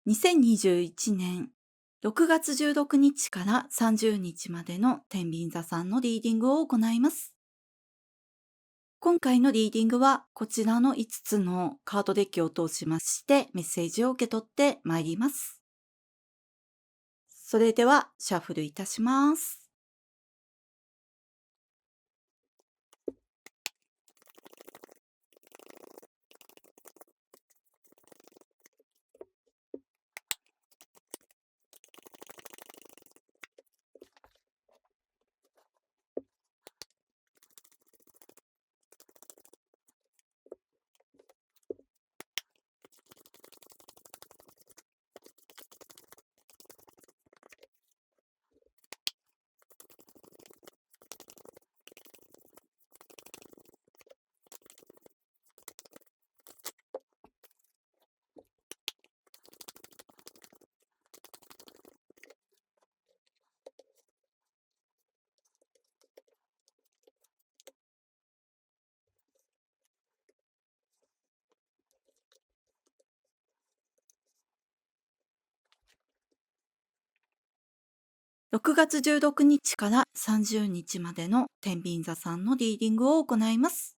2021年6月16日から30日までの天秤座さんのリーディングを行います。今回のリーディングはこちらの5つのカードデッキを通しましてメッセージを受け取ってまいります。それではシャッフルいたします。6月16日から30日までの天秤座さんのリーディングを行います。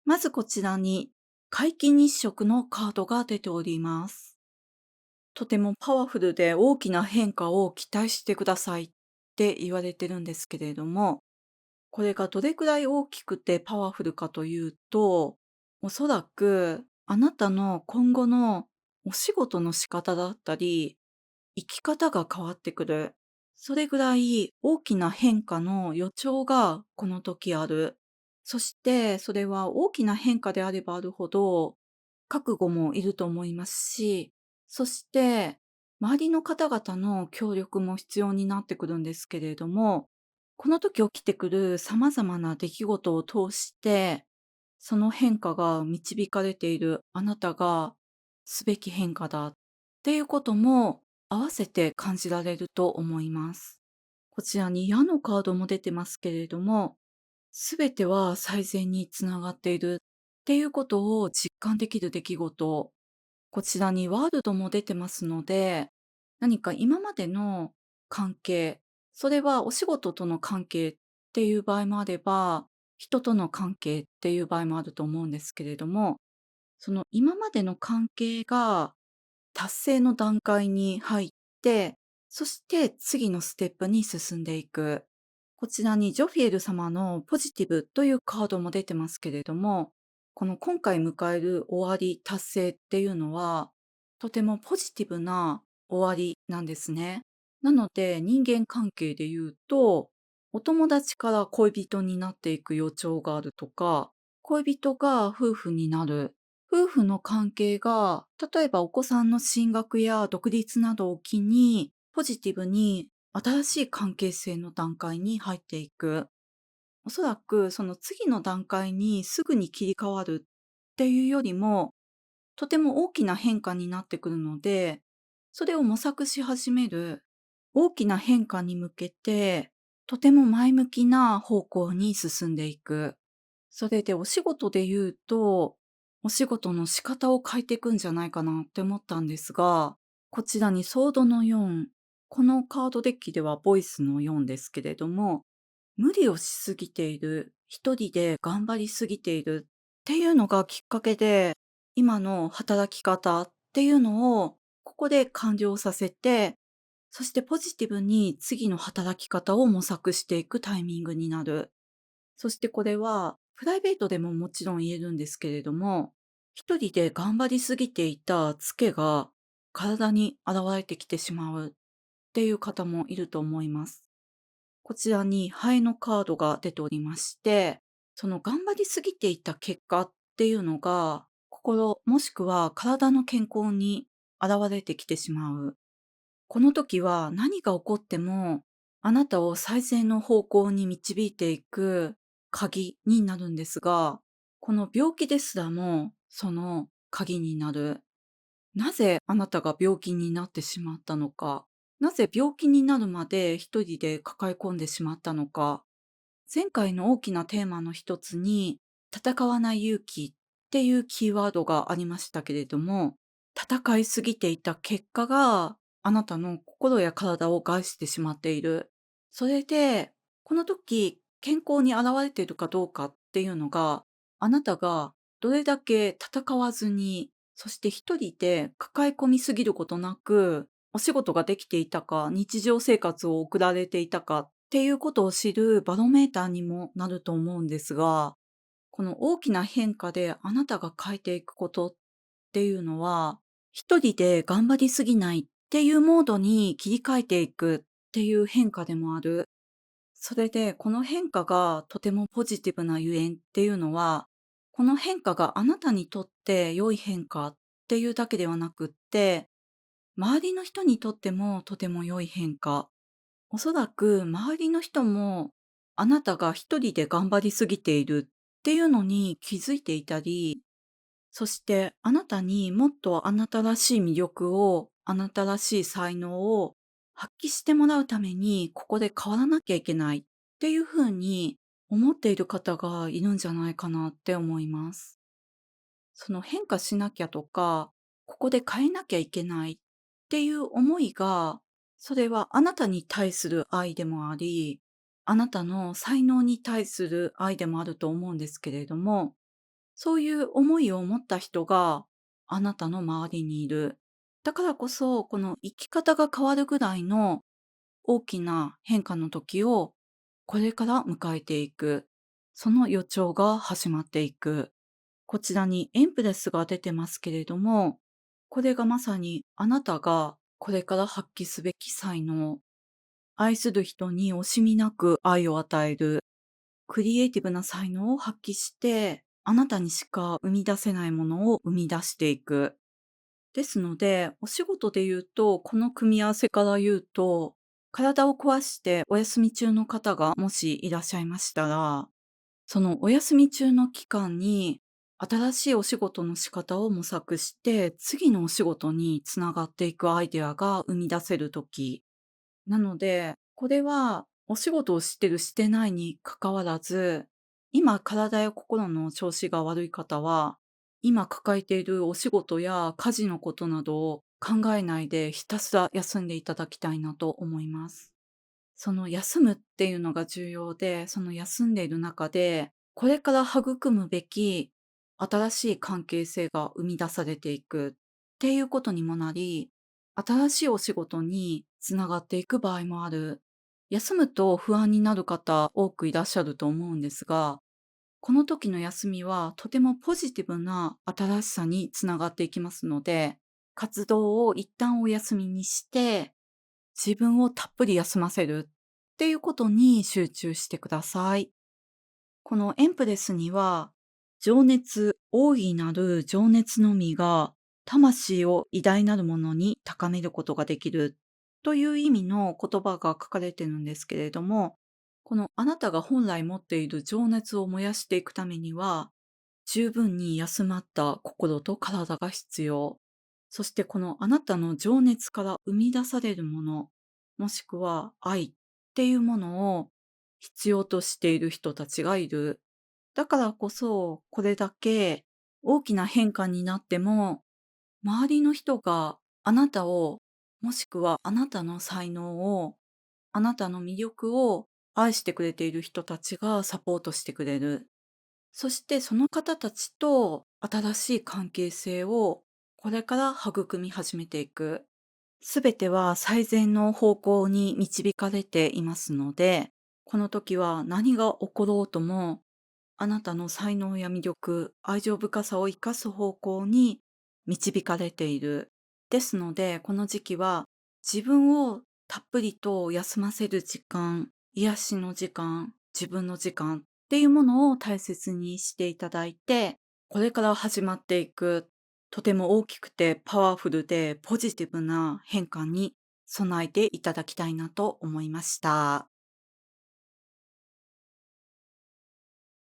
まずこちらに皆既日食のカードが出ております。とてもパワフルで大きな変化を期待してくださいって言われてるんですけれども、これがどれくらい大きくてパワフルかというと、おそらくあなたの今後のお仕事の仕方だったり、生き方が変わってくる。それぐらい大きな変化の予兆がこの時ある。そしてそれは大きな変化であればあるほど、覚悟もいると思いますし、そして周りの方々の協力も必要になってくるんですけれども、この時起きてくる様々な出来事を通して、その変化が導かれているあなたがすべき変化だっていうことも合わせて感じられると思います。こちらに矢のカードも出てますけれども、すべては最善につながっているっていうことを実感できる出来事。こちらにワールドも出てますので、何か今までの関係、それはお仕事との関係っていう場合もあれば、人との関係っていう場合もあると思うんですけれども、その今までの関係が達成の段階に入って、そして次のステップに進んでいく。こちらにジョフィエル様のポジティブというカードも出てますけれども、この今回迎える終わり、達成っていうのは、とてもポジティブな終わりなんですね。なので人間関係で言うと、お友達から恋人になっていく予兆があるとか、恋人が夫婦になる、夫婦の関係が、例えばお子さんの進学や独立などを機に、ポジティブに新しい関係性の段階に入っていく。おそらくその次の段階にすぐに切り替わるっていうよりも、とても大きな変化になってくるので、それを模索し始める。大きな変化に向けて、とても前向きな方向に進んでいく。それでお仕事で言うと、お仕事の仕方を変えていくんじゃないかなって思ったんですが、こちらにソードの4、このカードデッキではボイスの4ですけれども、無理をしすぎている、一人で頑張りすぎているっていうのがきっかけで、今の働き方っていうのをここで完了させて、そしてポジティブに次の働き方を模索していくタイミングになる。そしてこれは、プライベートでももちろん言えるんですけれども、一人で頑張りすぎていたツケが体に現れてきてしまうっていう方もいると思います。こちらにハエのカードが出ておりまして、その頑張りすぎていた結果っていうのが、心もしくは体の健康に現れてきてしまう。この時は何が起こっても、あなたを最善の方向に導いていく鍵になるんですが、この病気ですらもその鍵になる。なぜあなたが病気になってしまったのか、なぜ病気になるまで一人で抱え込んでしまったのか、前回の大きなテーマの一つに、戦わない勇気っていうキーワードがありましたけれども、戦いすぎていた結果が、あなたの心や体を害してしまっている。それで、この時、健康に現れているかどうかっていうのが、あなたがどれだけ戦わずに、そして一人で抱え込みすぎることなく、お仕事ができていたか、日常生活を送られていたかっていうことを知るバロメーターにもなると思うんですが、この大きな変化であなたが変えていくことっていうのは、一人で頑張りすぎないっていうモードに切り替えていくっていう変化でもある。それで、この変化がとてもポジティブなゆえんっていうのは、この変化があなたにとって良い変化っていうだけではなくって、周りの人にとってもとても良い変化。おそらく周りの人も、あなたが一人で頑張りすぎているっていうのに気づいていたり、そしてあなたにもっとあなたらしい魅力を、あなたらしい才能を発揮してもらうために、ここで変わらなきゃいけないっていうふうに思っている方がいるんじゃないかなって思います。その変化しなきゃとか、ここで変えなきゃいけないっていう思いが、それはあなたに対する愛でもあり、あなたの才能に対する愛でもあると思うんですけれども、そういう思いを持った人があなたの周りにいる。だからこそ、この生き方が変わるぐらいの大きな変化の時をこれから迎えていく。その予兆が始まっていく。こちらにエンプレスが出てますけれども、これがまさにあなたがこれから発揮すべき才能、愛する人に惜しみなく愛を与える、クリエイティブな才能を発揮して、あなたにしか生み出せないものを生み出していく。ですので、お仕事で言うと、この組み合わせから言うと、体を壊してお休み中の方がもしいらっしゃいましたら、そのお休み中の期間に、新しいお仕事の仕方を模索して、次のお仕事につながっていくアイデアが生み出せる時なので、これはお仕事をしてるしてないに関わらず、今体や心の調子が悪い方は、今抱えているお仕事や家事のことなどを考えないでひたすら休んでいただきたいなと思います。その休むっていうのが重要で、その休んでいる中で、これから育むべき新しい関係性が生み出されていくっていうことにもなり、新しいお仕事につながっていく場合もある。休むと不安になる方多くいらっしゃると思うんですが、この時の休みはとてもポジティブな新しさにつながっていきますので、活動を一旦お休みにして自分をたっぷり休ませるっていうことに集中してください。このエンプレスには、情熱、大いなる情熱のみが魂を偉大なるものに高めることができるという意味の言葉が書かれてるんですけれども、このあなたが本来持っている情熱を燃やしていくためには、十分に休まった心と体が必要。そしてこのあなたの情熱から生み出されるもの、もしくは愛っていうものを必要としている人たちがいる。だからこそ、これだけ大きな変化になっても、周りの人があなたを、もしくはあなたの才能を、あなたの魅力を愛してくれている人たちがサポートしてくれる。そしてその方たちと新しい関係性をこれから育み始めていく。すべては最善の方向に導かれていますので、この時は何が起ころうとも、あなたの才能や魅力、愛情深さを生かす方向に導かれている。ですので、この時期は自分をたっぷりと休ませる時間、癒しの時間、自分の時間っていうものを大切にしていただいて、これから始まっていく、とても大きくてパワフルでポジティブな変化に備えていただきたいなと思いました。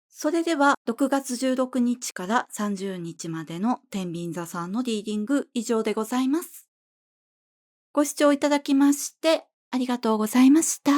それでは6月16日から30日までの天秤座さんのリーディング以上でございます。ご視聴いただきましてありがとうございました。